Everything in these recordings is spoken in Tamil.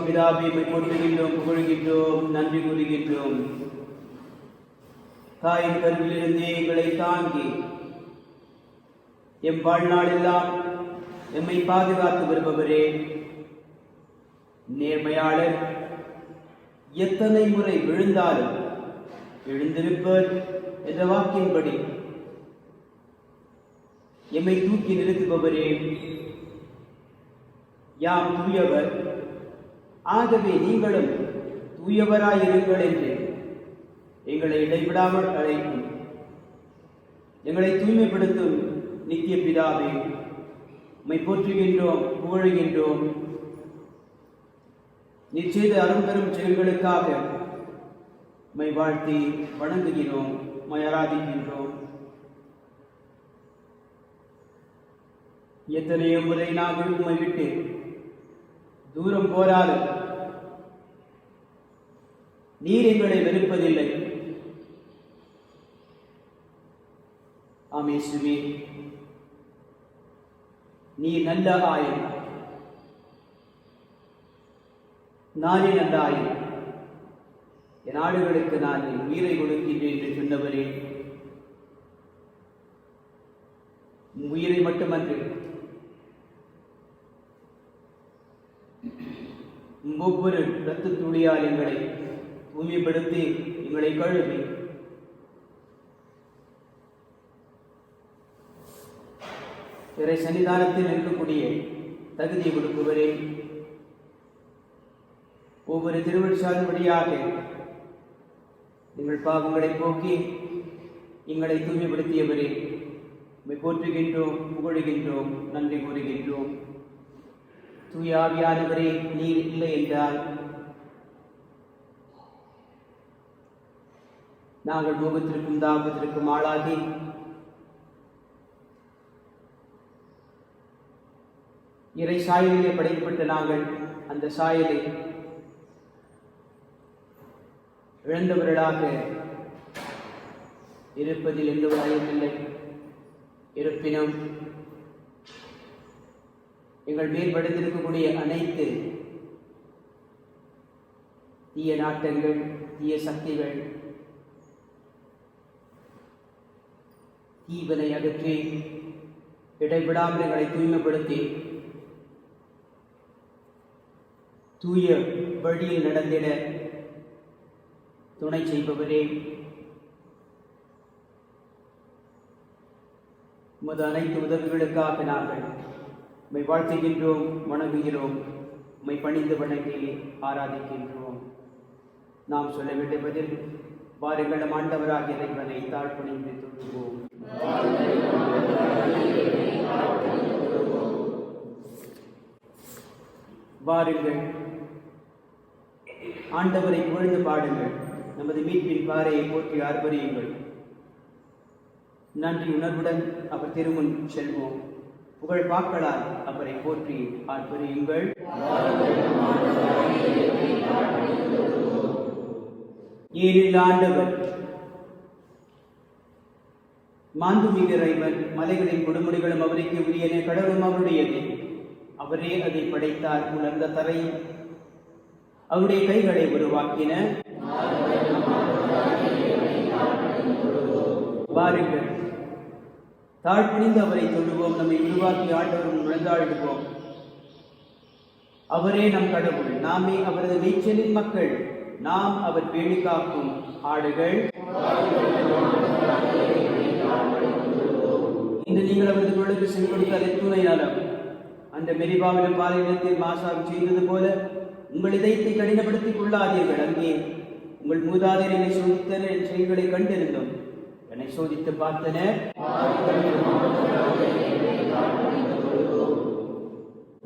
பிதாவே போற்றுகின்றோம், புகழ்கின்றோம், நன்றி கூறுகின்றோம். தாயின் கருவிலிருந்தே எங்களை தாங்கி எம் வாழ்நாளெல்லாம் எம்மை பாதுகாத்து வருபவரே, நேர்மையாளர், எத்தனை முறை விழுந்தாலும் எழுந்திருப்பர் என்ற வாக்கின்படி எம்மை தூக்கி நிறுத்துபவரே, யாம் தூயவர், ஆகவே நீங்களும் தூயவராயிருங்கள் என்று எங்களை இடைவிடாமல் அழைக்கும் எங்களை தூய்மைப்படுத்தும் நித்திய பிதாவே, உம்மை போற்றுகின்றோம், புகழுகின்றோம். நீர் செய்த அரும்பெரும் செயல்களுக்காக, நீர் செய்த அரும்பெரும் செயல்களுக்காக உமக்கு நன்றி கூறுகின்றோம். உம்மை வாழ்த்தி வணங்குகிறோம், உம்மை ஆராதிக்கின்றோம். எத்தனையோ முறை நாங்கள் உம்மை விட்டு தூரம் போராலும் நீர் எங்களை வெறுப்பதில்லை. ஆமேசுவே, நீர் நல்ல ஆயன், நானே நல்ல ஆயன். என் ஆடுகளுக்கு நான் உயிரை கொடுக்கின்றேன் என்று சொன்னவரே, உயிரை மட்டுமன்று ஒவ்வொரு இரத்த துளியால் எங்களை தூய்மைப்படுத்தி எங்களை கழுவி இறை சன்னிதானத்தில் இருக்கக்கூடிய தகுதி கொடுப்பவரே, ஒவ்வொரு திருவருட்சாதபடியாக எங்கள் பாவங்களை போக்கி எங்களை தூய்மைப்படுத்தியவரே, போற்றுகின்றோம், புகழுகின்றோம், நன்றி கூறுகின்றோம். தூய ஆவியானவரே, நீர் இல்லை என்றால் நாங்கள் கோபத்திற்கும் தாபத்திற்கும் ஆளாகி இறை சாயலிலே படைக்கப்பட்ட நாங்கள் அந்த சாயலை இழந்தவர்களாக இருப்பதில் எந்த ஒரு ஐயமில்லை. இருப்பினும் எங்கள் மேல் படுத்திருக்கக்கூடிய அனைத்து தீய நாட்டங்கள், தீய சக்திகள், தீவினை அகற்றி இடைவிடாமல் எங்களை தூய்மைப்படுத்தி தூய வழியில் நடந்திட துணை செய்பவரே, உமது அனைத்து உதவிகளுக்காக நாங்கள் உம்மை வாழ்த்துகின்றோம், வணங்குகிறோம், உம்மை பணிந்து வணங்கி ஆராதிக்கின்றோம். நாம் சொல்ல வேண்டிய பதில், வாருங்கள் ஆண்டவராகிய இறைவனை தாழ்பணிந்து தொழுவோம். வாருங்கள் ஆண்டவரை புகழ்ந்து பாடுங்கள், நமது மீட்பின் பாறையை போற்றி ஆர்ப்பரியுங்கள். நன்றி உணர்வுடன் அவர் திருமுன் செல்வோம். புகழ் பாக்களால் அவரை போற்றி ஆர்ப்பரியுங்கள். ஏனில் ஆண்டவர் மாண்புமிகு இறைவன், மலைகளின் கொடுமுடிகளும் அவருக்கு உரியனே, கடலும் அவருடையது. அவரே அதை படைத்தார். உலர்ந்த தரையும் அவருடைய கைகளை உருவாக்கின. வாருங்கள் தாழ்பணிந்து அவரை தொழுவோம். நம்மை உருவாக்கி ஆண்டவரும் நுழைந்தாடுவோம். அவரே நம் கடவுள், நாமே அவரது மேய்ச்சலின் மக்கள், நாம் அவர் பேணி காக்கும் ஆடுகள். இன்று நீங்கள் அவரது குழுக்கு செங்கொடுத்த அத்துணை நலம் அந்த மெரிபாவிலும் பாலைநிலத்தில் மாசாவும் செய்தது போல உங்கள் இதயத்தை கடினப்படுத்திக் கொள்ளாதீர்கள். அங்கே உங்கள் மூதாதையர் என்னை சோதித்தனர், என் செயல்களை கண்டிருந்தோம், என்னை சோதித்து பார்த்தனர்.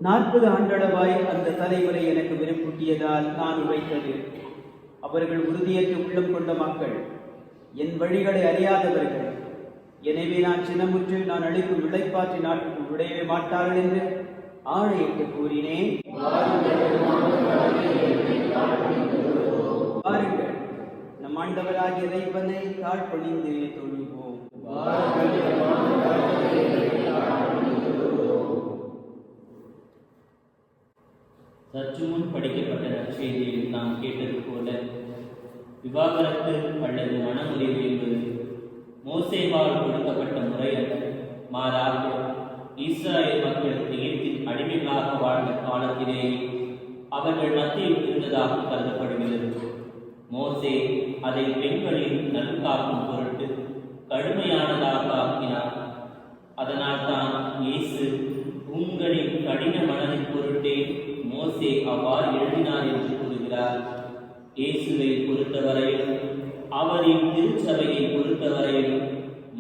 40 ஆண்டளவாய் அந்த தலைமுறை எனக்கு வெறுப்பூட்டியதால் நான் உரைத்தது. அவர்கள் உறுதியற்ற உள்ளம் கொண்ட மக்கள், என் வழிகளை அறியாதவர்கள். எனவே நான் சின்னமுற்று நான் அளிக்கும் விளைப்பாற்றி நாட்டுக்குள் விடையவே மாட்டார்கள் என்று ஆணையிட்டு கூறினேன். பாருங்கள், நம் ஆண்டவராகிய இறைவனை தாழ்பணிந்து தொழுவோம். சற்று முன் படிக்கப்பட்ட நற்செய்தியில் நாம் கேட்டது போல, விவாகரத்து அல்லது மனமுறிவு என்பது மோசேவால் கொடுக்கப்பட்ட முறை அல்ல. மாறாக இஸ்ராயேல் மக்கள் எகிப்தின் அடிமைகளாக வாழ்ந்த காலத்திலேயே அவர்கள் மத்தியில் இருந்ததாக கருதப்படுகிறது. மோசே அதை பெண்களின் நல்காக்கும் பொருட்டு கடுமையானதாக ஆக்கினார். அதனால் தான் இயேசு உங்களின் கடின மனதின் பொருட்டே மோசே அவ்வாறு எழுதினார் என்று கூறுகிறார். இயேசுவை பொறுத்தவரையில், அவரின் திருச்சபையை பொறுத்தவரையில்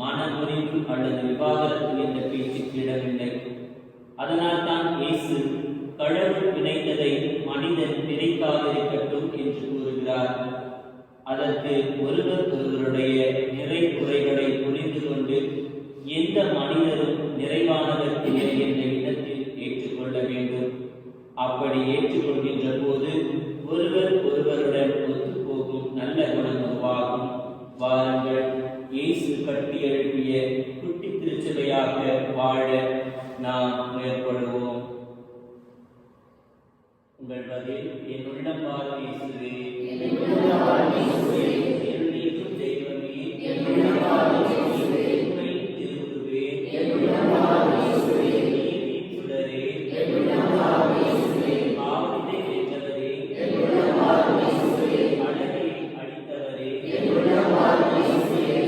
மனமுறிவு அல்லது விவாகரத்து என்ற பேச்சுக்கு இடமில்லை. அதனால் தான் இயேசு கடவுள் இணைத்ததை மனிதன் பிரிக்காதிருக்கட்டும் என்று கூறுகிறார். அதற்கு ஒருவருடைய நிறை குறைகளை புரிந்து கொண்டு எந்த மனிதரும் நிறைவானவர் இல்லை என்ற இடத்தில் ஏற்றுக்கொள்ள வேண்டும். அப்படி ஏற்றுக்கொள்கின்ற போது ஒருவர் ஒருவருடன் ஒத்துப்போகும் நல்ல குணம் உருவாகும். வாருங்கள், இயேசு கட்டி எழுப்பிய குட்டி திருச்சபையாக வாழ நாம் ஏற்படுவோம். உங்கள் பதில்: என் உள்ளம் பார் இயேசுவே, என்னுடையதும் தெய்வமே, உம்மை திருவுருவே, நீதியின் சுடரே, பாவத்தை வென்றவரே, அழகை அடித்தவரே,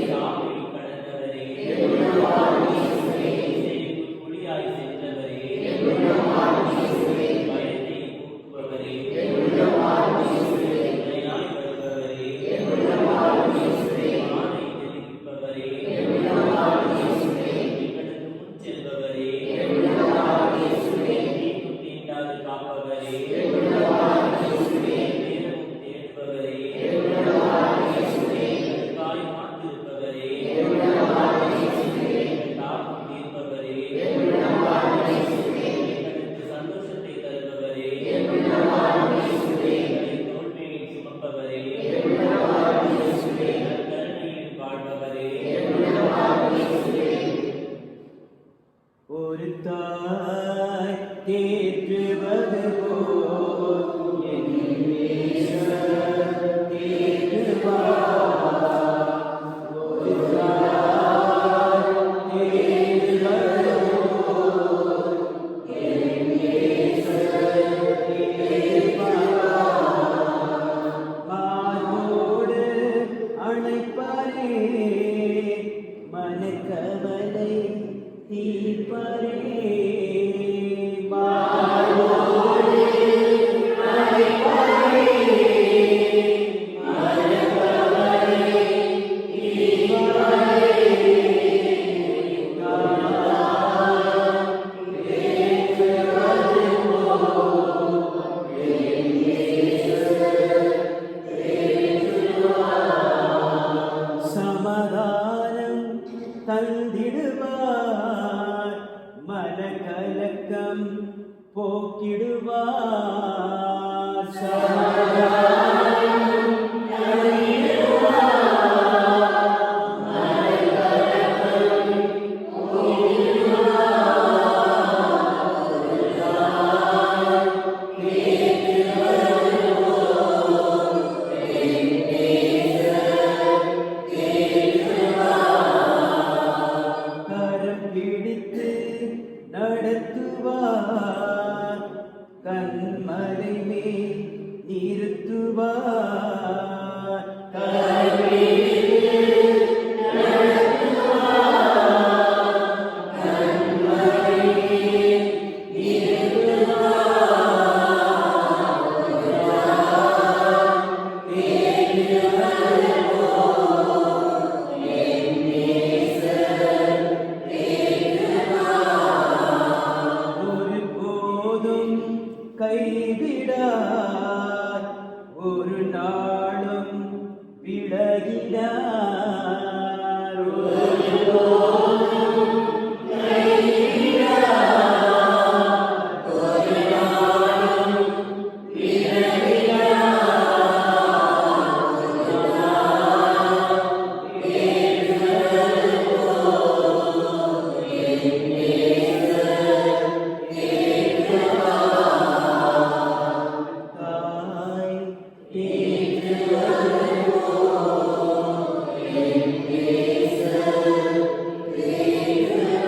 சாவை கடந்தவரே, செழிப்பு புலியாய் சென்றவரே, பயத்தை போக்குபவரே, துணையாய் வருபவரே, ஆணை தெரிவிப்பவரே, எங்களுக்கு முன் செல்பவரே, தீங்கு தீண்டாது காப்பவரே, நேரமும் தேடுபவரே, எங்களுக்காய் காத்திருப்பவரே, எங்கள் தாகம் தீர்ப்பவரே, எங்களுக்கு சந்தோஷத்தை தருபவரே, எங்களை தோல்வியில் சுமப்பவரே, கருணையில் வாழ்பவரே, ஒரு தாய் தேற்றுவது போல் என் நேசர் தேற்றுவார். ஒரு தாய் தேற்றுவது போல் என் நேசர் தேற்றுவார். மார்போடு அணைப்பாரே, மனக்கவலை தீர்ப்பாரே. மார்போடு அணைப்பாரே, மனக்கவலை தீர்ப்பாரே. சமாதானம் தந்திடுவார், மனக்கலக்கம் போக்கிடுவார். சமாதானம் தந்திடுவார், மனக்கலக்கம் போக்கிடுவார். கரம் பிடித்து நடத்துவார், கண்மலை மேல் நிறுத்துவார். கரம் பிடித்து நடத்துவார், கண்மலை மேல் நிறுத்துவார். ஒருபோதும் கைவிடார், ஒரு நாளும் விலகினார். ஒருபோதும் கைவிடார், ஒரு நாளும் விலகினார். தாய் தேற்றுவது போல் என் நேசர் தேற்றுவார்.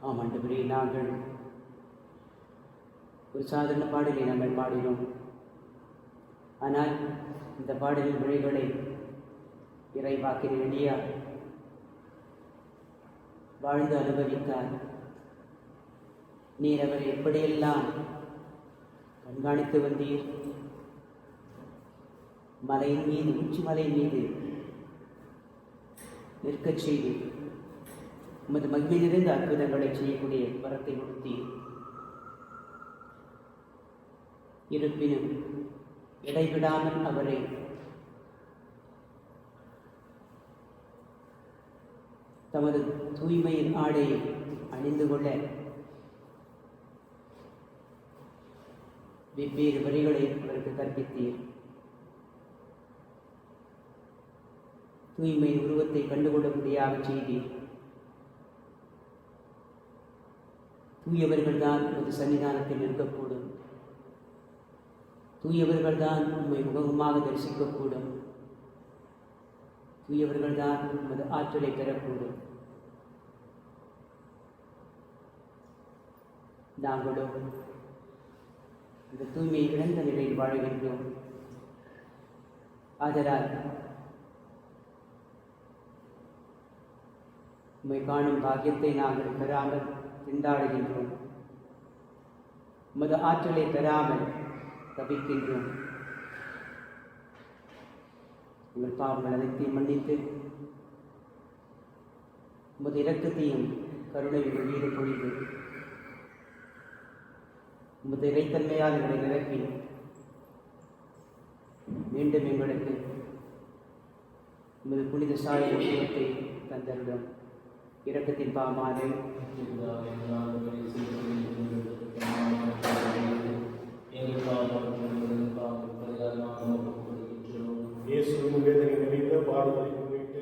ஆம் ஆண்டவரே, நாங்கள் ஒரு சாதாரண பாடலை நாங்கள் பாடினோம். ஆனால் இந்த பாடலின் மொழிகளை இறைவாக்கின எளியா வாழ்ந்து அனுபவித்தார். நீர் அவரை எப்படியெல்லாம் கண்காணித்து வந்தீர். மலையின் மீது, உச்சி மலையின் மீது நிற்கச் செய்து உமது மகிமை நிறைந்த அற்புதங்களை செய்யக்கூடிய வரத்தை கொடுத்தீர். இருப்பினும் இடைவிடாமல் அவரை தமது தூய்மையின் ஆடையை அணிந்து கொள்ள வெவ்வேறு வரிகளை அவருக்கு கற்பித்தீர். தூய்மையின் உருவத்தை கண்டுகொள்ளும்படியாக செய்தீர். தூயவர்கள்தான் உமது சன்னிதானத்தில் இருக்கக்கூடும். தூயவர்கள்தான் உம்மை முகமுகமாக தரிசிக்கக்கூடும். தூயவர்கள்தான் உமது ஆற்றலை பெறக்கூடும். நாங்களோ இந்த தூய்மையை இழந்த நிலையில் வாழ்கின்றோம். ஆதலால் உம்மை காணும் பாக்கியத்தை நாங்கள் பெறாமல் திண்டாடுகின்றோம். உமது ஆற்றலை பெறாமல் தவிக்கின்றோம். உங்கள் பாவங்கள் அனைத்தையும் மன்னித்து உமது இரக்கத்தையும் கருணை மீது பொழிந்து உமது இறைத்தன்மையால் எங்களை நிரப்பி மீண்டும் எங்களுக்கு உமது புனித சாய உருவத்தை தந்தருடன் இரக்கத்தின் பாமாறு இயேசுவின் வேதனை நிறைந்த பாடுகளை முன்னிட்டு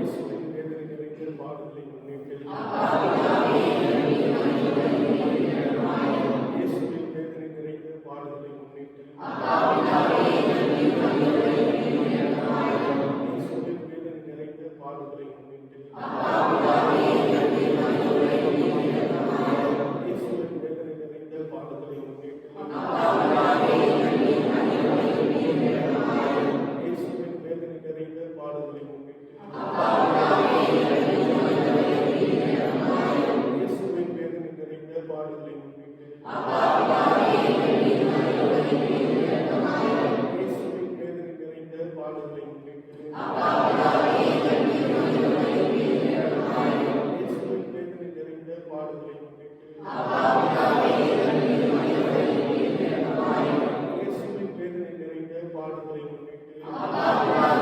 இயேசுவின் வேதனை நிறைந்த பாடுகளை முன்னிட்டு இயேசுவின் வேதனை நிறைந்த பாடுகளை முன்னிட்டு இயேசுவின் வேதனை நிறைந்த பாடுகளை முன்னிட்டு இயேசுவின் வேதனை நிறைந்த பாடுகளை முன்னிட்டு இயேசுவின் வேதனை நிறைந்த பாடுகளை முன்னிட்டு இயேசுவின் வேதனை நிறைந்த பாடுகளை முன்னிட்டு இயேசுவின் வேதனை நிறைந்த பாடுகளை முன்னிட்டு இயேசுவின் வேதனை நிறைந்த பாடுகளை முன்னிட்டு இயேசுவின் வேதனை நிறைந்த பாடுகளை முன்னிட்டு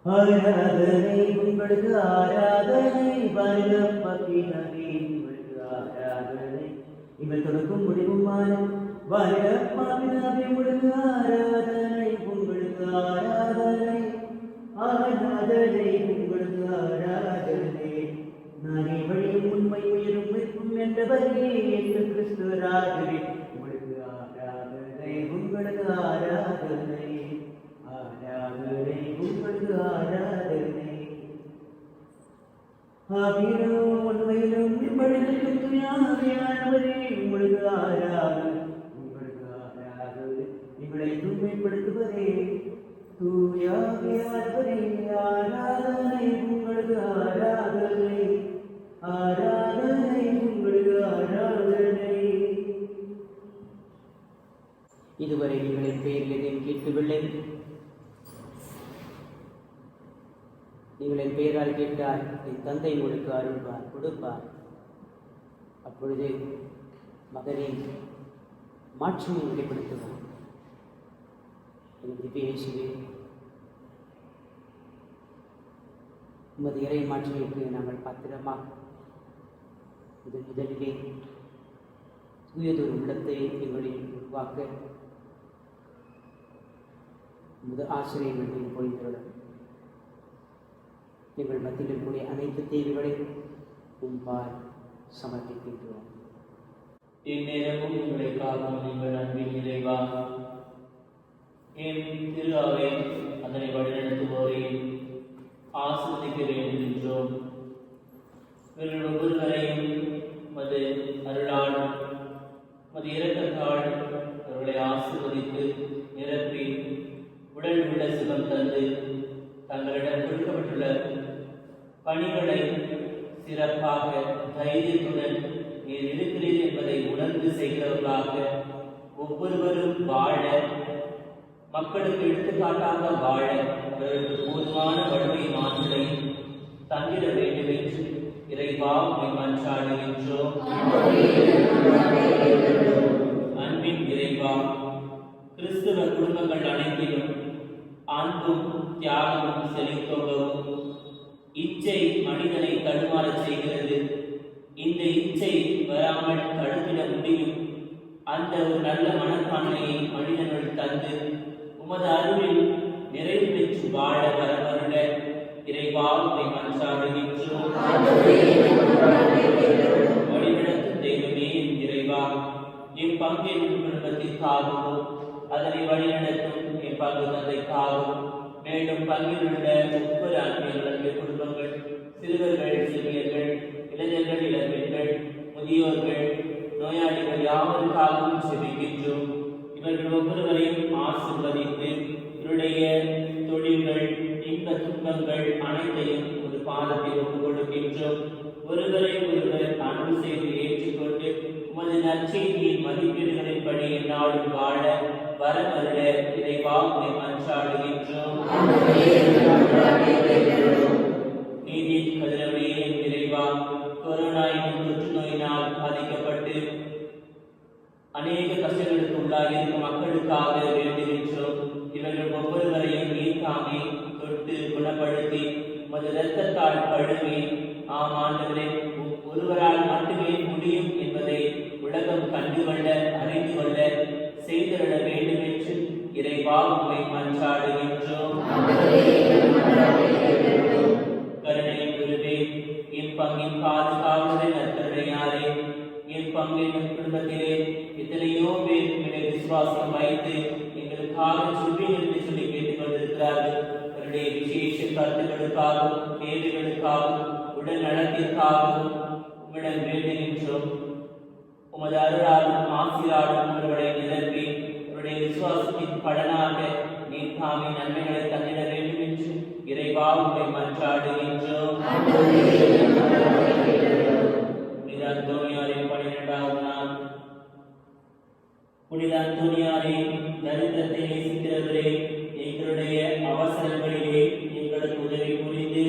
ஆராதனை உங்களுக்கு ஆராதனை பரிதப்பத்தினரே உங்களுக்கு ஆராதனை இவர் தொடக்கும் முடிவுமான வரப்பாவினாவே உங்களுக்கு ஆராதனை உங்களுக்கு ஆராதனை ஆராதனை உங்களுக்கு ஆராதனை நானே வழியும் உண்மை உயிரும் வைக்கும் என்றவரே என்று கிறிஸ்து ராஜரே உங்களுக்கு ஆராதனை உங்களுக்கு ஆராதனை ஆராதனை உங்களுக்கு ஆராதனை ஆவியிலும் உண்மையிலும் நிம்மதிக்கும் துணியானவரே உங்களுக்கு ஆராதனை உங்களுக்கு ஆராதனை எங்களை தூய்மைப்படுத்துவதே தூயாவியானவரே ஆராதனை உங்களுக்கு ஆராதனை ஆராதனை உங்களுக்கு ஆராதனை. இதுவரை எங்களின் பெயரில் எதையும் கேட்கவில்லை. நீங்கள் என் பெயரால் கேட்டால் என் தந்தை உங்களுக்கு அருள்வார் கொடுப்பார். அப்பொழுது மகனின் மாட்சியை வெளிப்படுத்துவார். என் திவ்ய இயேசுவே, உமது இறை மாட்சிமைக்கு நாங்கள் பாத்திரமாக முதலிலே தூயதொரு உள்ளத்தை எங்களில் உருவாக்க உமது ஆசிரியர்கள் பொழிந்துள்ளது. எங்கள் மத்தியில் இருக்கக்கூடிய அனைத்து தேவைகளையும் உம்பால் சமர்ப்பிக்கின்றோம். இந்நேரமும் எங்களை காக்கும் நீங்கள் அன்பின் இறைவா, என் திரு அவை அதனை வழிநடத்துவோரை ஆசிர்வதிக்க வேண்டுகின்றோம். இவர்கள் ஒவ்வொருவரையும் மது அருளால் உமது இரக்கத்தால் அவர்களை ஆசீர்வதித்து நிரப்பி உடல் உள்ள சுகம் தந்து தங்களிடம் கொடுக்கப்பட்டுள்ள பணிகளை சிறப்பாக தைரியத்துடன் நீர் இருக்கிறீர் என்பதை உணர்ந்து செய்கிறவர்களாக ஒவ்வொருவரும் வாழ, மக்களுக்கு எடுத்துக்காட்டாக வாழ அவர்களுக்கு போதுமான வலிமை மாற்றலை தந்திட வேண்டும் என்று இறைவா உம்மை மன்றாடுகின்றோம். அன்பின் இறைவா, கிறிஸ்துவ குடும்பங்கள் அனைத்திலும் அன்பும் தியாகமும் செழித்தோங்கவும் இச்சை மனிதனை தடுமாறச் செய்கிறது. இந்த இச்சை வராமல் தடுத்திட முடியும். அந்த ஒரு நல்ல மனப்பான்மையை மனிதனுள் தந்து உமது அருளில் நிறைவு பெற்று வாழ வரவருட இறைவா உம்மை மன்றாடுகின்றோம். வழிநடத்து தெய்வமே இறைவா, என் பங்கின் குடும்பத்திற்காகவும் அதனை வழிநடத்தும் என் பங்கு தந்தைக்காகவும் மேலும் பங்கில் உள்ள ஒவ்வொரு ஆன்மீக குடும்பங்கள், சிறுவர்கள், சிறுமியர்கள், இளைஞர்கள், இளம்பெண்கள், முதியோர்கள், நோயாளிகள் யாவருக்காகவும் செபிக்கின்றோம். இவர்கள் ஒவ்வொருவரையும் ஆசீர்வதித்து இவருடைய தொழில்கள், இன்ப துன்பங்கள் அனைத்தையும் ஒரு பாதத்தில் ஒப்புக் கொடுக்கின்றோம். ஒருவரை ஒருவர் அன்பு செய்து ஏற்றுக்கொண்டு உமது நற்செய்தியின் மதிப்பீடுகளின்படி என்னாலும் வாழ வரமருள இறைவா உம்மை மன்றாடுகின்றோம். நீதியின் கதிரவழியே இறைவா, கொரோனா என்னும் தொற்று நோயினால் பாதிக்கப்பட்டு அநேக கஷ்டங்களுக்கு உள்ளாகி இருக்கும் மக்களுக்காக வேண்டுகின்றோம். இவர்கள் ஒவ்வொருவரையும் நீர்த்தாமே தொட்டு குணப்படுத்தி உமது இரத்தத்தால் கழுவி, ஆம் ஆண்டவரே, ஒருவரால் மட்டுமே முடியும் என்பதை உலகம் கண்டுகொள்ள, அறிந்து கொள்ள செய்திட வேண்டும் என்று இறைவா உம்மை மன்றாடுகின்றோம். கருணையின் குருவே, என் பங்கின் பாதுகாவலரே, நற்கருணையாரே, என் பங்கின் குடும்பத்திலே எத்தனையோ பேர் உங்களை விசுவாசம் வைத்து எங்களுக்காக சுபிகள் என்று சொல்லி கேட்டுக் கொண்டிருக்கிறார்கள். அவருடைய விசேஷ கருத்துக்களுக்காகவும் தேவைகளுக்காகவும் உடல் நலத்திற்காகவும் உம்மிடம் வேண்டுகின்றோம். உமது அருளாலும் ஆசிராலும் அவர்களை நிரப்பி அவருடைய விசுவாசத்தின் பலனாக நீர் தாமே நன்மைகளை தந்திட வேண்டும் என்று இறைவா உம்மை மன்றாடுகின்றோம். புனித அந்தோனியாரின் 12வது நாள். புனித அந்தோனியாரே, தரித்திரத்தை நேசிக்கிறவரே, எங்களுடைய அவசரங்களிலே எங்களுக்கு உதவி புரிந்து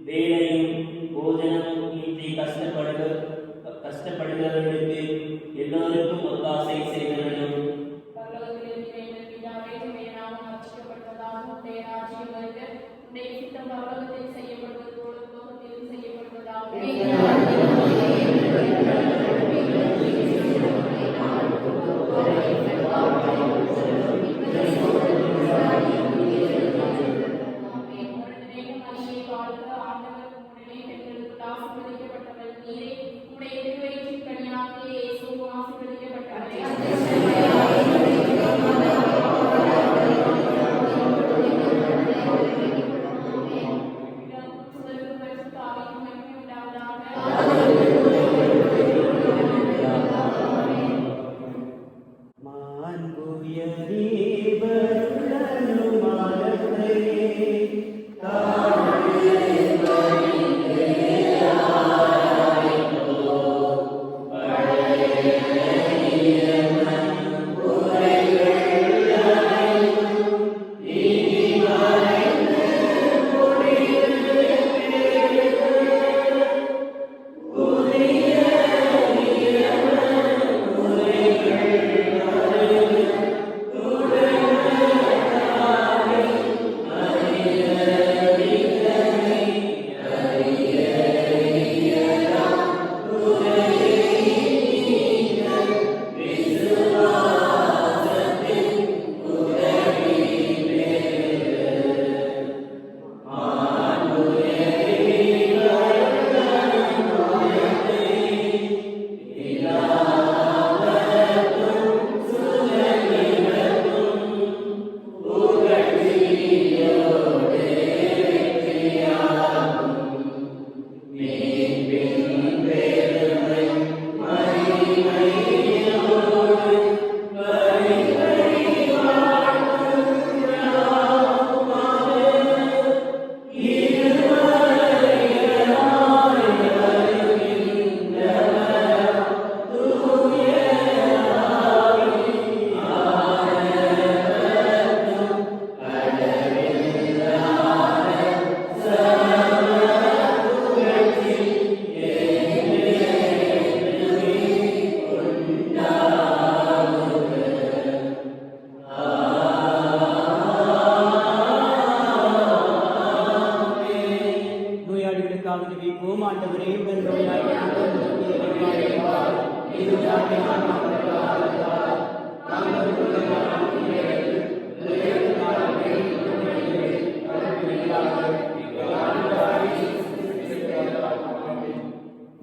வேலையும் போஜனமும் இன்றி கஷ்டப்படுகிறவர்களுக்கு எல்லோருக்கும் ஒத்தாசை செய்தவர்களும் Amen.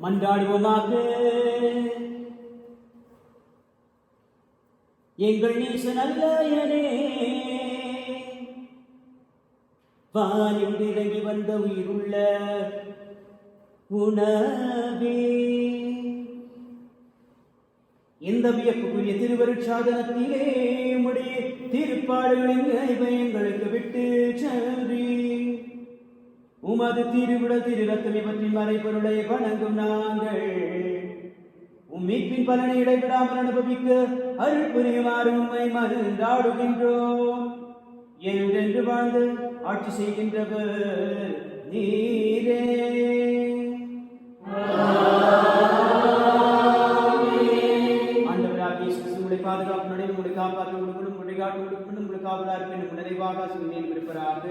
மன்றாடுவோமாக. எங்கள் நேசனல்லையனே, வானில் இறங்கி வந்த உயிருள்ள உணவே, இந்த வியப்புக்குரிய திருவருட்சாதனத்திலே உம்முடைய திருப்பாடுகளின் நினைவை எங்களுக்கு விட்டு சென்றி உமது திருவிட திருரத்தமை பற்றி மறைபொருளை வணங்கும் நாங்கள் மீட்பின் பலனை இடைவிடாமல் அனுபவிக்க அருள் புரியுமாறு உம்மை மன்றாடுகின்றோம். என்றென்று வாழ்ந்து ஆட்சி செய்கின்றவர் நீரே. ஆண்டவராகிய இயேசு கிறிஸ்து உம்முடைய பாதுகாப்பு நடைமுறை உம்முடைய காப்பாற்ற உங்களுக்கும் உங்களுடைய காட்டு உங்களுக்கும் உங்களுடைய காவலா இருப்பினும் நிறைவாக சுமையில் இருப்பராக.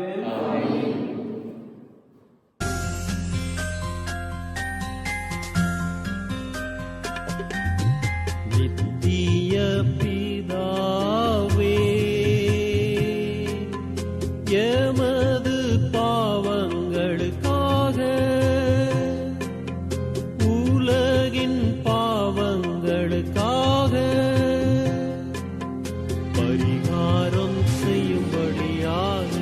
நித்திய பிதாவே, எமது பாவங்களுக்காக உலகின் பாவங்களுக்காக பரிகாரம் செய்யும்படியாக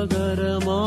ஆதரமா